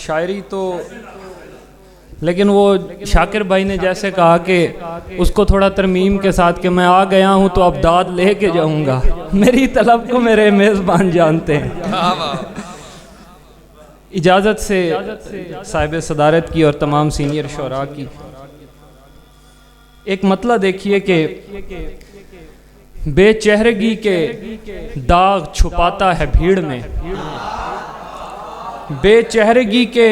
شاعری تو لیکن وہ شاکر بھائی نے جیسے کہا کہ اس کو تھوڑا ترمیم کے ساتھ کہ میں آ گیا ہوں تو اب داد لے کے جاؤں گا، میری طلب کو میرے میزبان جانتے ہیں۔ اجازت سے صاحب صدارت کی اور تمام سینئر شعراء کی ایک مطلع دیکھیے کہ بے چہرگی کے داغ چھپاتا ہے بھیڑ میں، بے چہرگی کے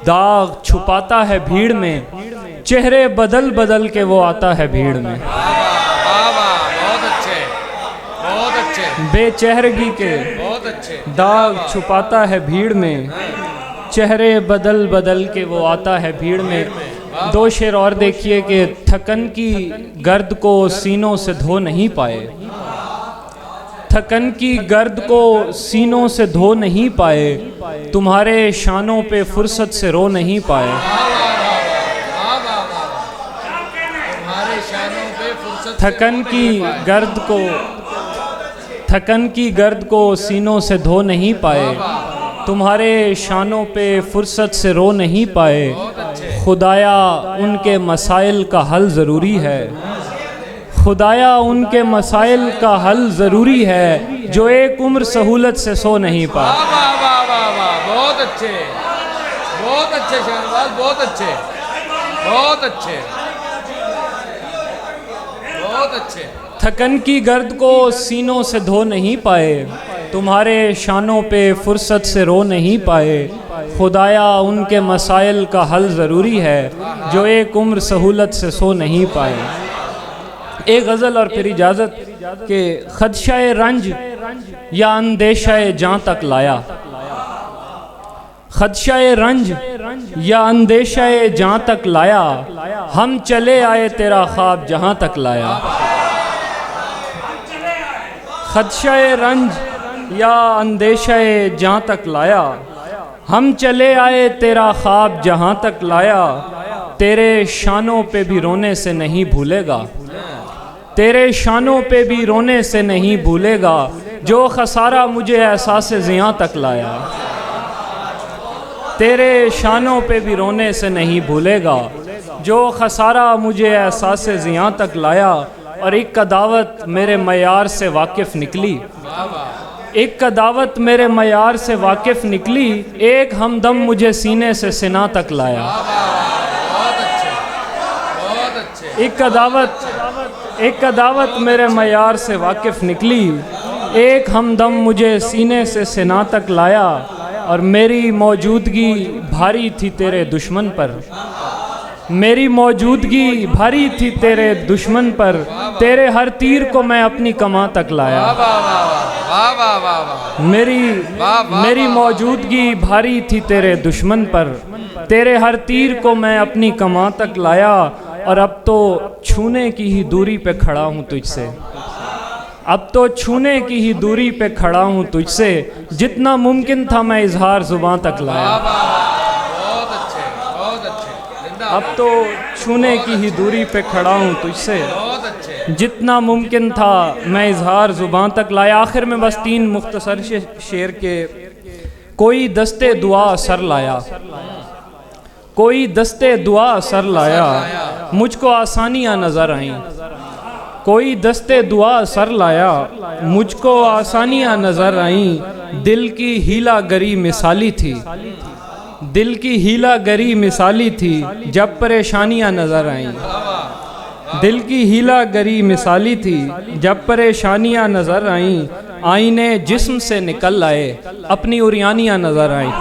داغ چھپاتا ہے بھیڑ میں، چہرے بدل بدل کے وہ آتا ہے بھیڑ میں۔ بے چہرگی کے داغ چھپاتا ہے بھیڑ میں، چہرے بدل بدل کے وہ آتا ہے بھیڑ میں۔ دو شعر اور دیکھیے کہ تھکن کی گرد کو سینوں سے دھو نہیں پائے، تھکن کی گرد کو سینوں سے دھو نہیں پائے، تمہارے شانوں پہ فرصت سے رو نہیں پائے۔ تھکن کی گرد کو سینوں سے دھو نہیں پائے، تمہارے شانوں پہ فرصت سے رو نہیں پائے، خدایا ان کے مسائل کا حل ضروری ہے، خدایا ان کے مسائل کا حل ضروری ہے، جو ایک عمر سہولت سے سو نہیں پائے۔ بہت اچھے، بہت اچھے شہنواز، بہت اچھے، بہت اچھے، بہت اچھے۔ تھکن کی گرد کو سینوں سے دھو نہیں پائے، تمہارے شانوں پہ فرصت سے رو نہیں پائے، خدایا ان کے مسائل کا حل ضروری ہے، جو ایک عمر سہولت سے سو نہیں پائے۔ ایک غزل اور پھر اجازت کہ خدشہ رنج یا اندیشہ جاں تک لایا، خدشہ رنج یا اندیشہ جاں تک لایا، ہم چلے آئے تیرا خواب جہاں تک لایا۔ خدشہ رنج یا اندیشہ جاں تک لایا، ہم چلے آئے تیرا خواب جہاں تک لایا، تیرے شانوں پہ بھی رونے سے نہیں بھولے گا، تیرے شانوں پہ بھی رونے سے نہیں بھولے گا، جو خسارہ مجھے احساس زیاں تک لایا، تیرے شانوں پہ بھی رونے سے نہیں بھولے گا، جو خسارہ مجھے احساس زیاں تک لایا۔ اور ایک کا دعوت میرے معیار سے واقف نکلی، ایک کا دعوت میرے معیار سے واقف نکلی، ایک ہمدم مجھے سینے سے سنا تک لایا۔ ایک کا دعوت میرے معیار سے واقف نکلی، ایک ہمدم مجھے سینے سے سنا تک لایا، اور میری موجودگی بھاری تھی تیرے دشمن پر، میری موجودگی بھاری تھی تیرے دشمن پر، تیرے ہر تیر کو میں اپنی کماں تک لایا۔ میری موجودگی بھاری تھی تیرے دشمن پر، تیرے ہر تیر کو میں اپنی کماں تک لایا، اور اب تو چھونے کی ہی دوری پہ کھڑا ہوں تجھ سے، اب تو چھونے کی ہی دوری پہ کھڑا ہوں تجھ سے، جتنا ممکن تھا میں اظہار زباں تک لایا۔ اب تو چھونے کی ہی دوری پہ کھڑا ہوں تجھ سے، جتنا ممکن تھا میں اظہار زباں تک لایا۔ آخر میں بس 3 مختصر شعر کے، کوئی دستے دعا سر لایا، کوئی دستے دعا سر لایا، مجھ کو آسانیاں نظر آئیں، کوئی دستے دعا سر لایا، مجھ کو آسانیاں نظر آئیں، دل کی ہیلا گری مثالی تھی، دل کی ہیلا گری مثالی تھی، جب پریشانیاں نظر آئیں، دل کی ہیلا گری مثالی تھی، جب پریشانیاں نظر آئیں، آئینے جسم سے نکل آئے، اپنی عریانیاں نظر آئیں۔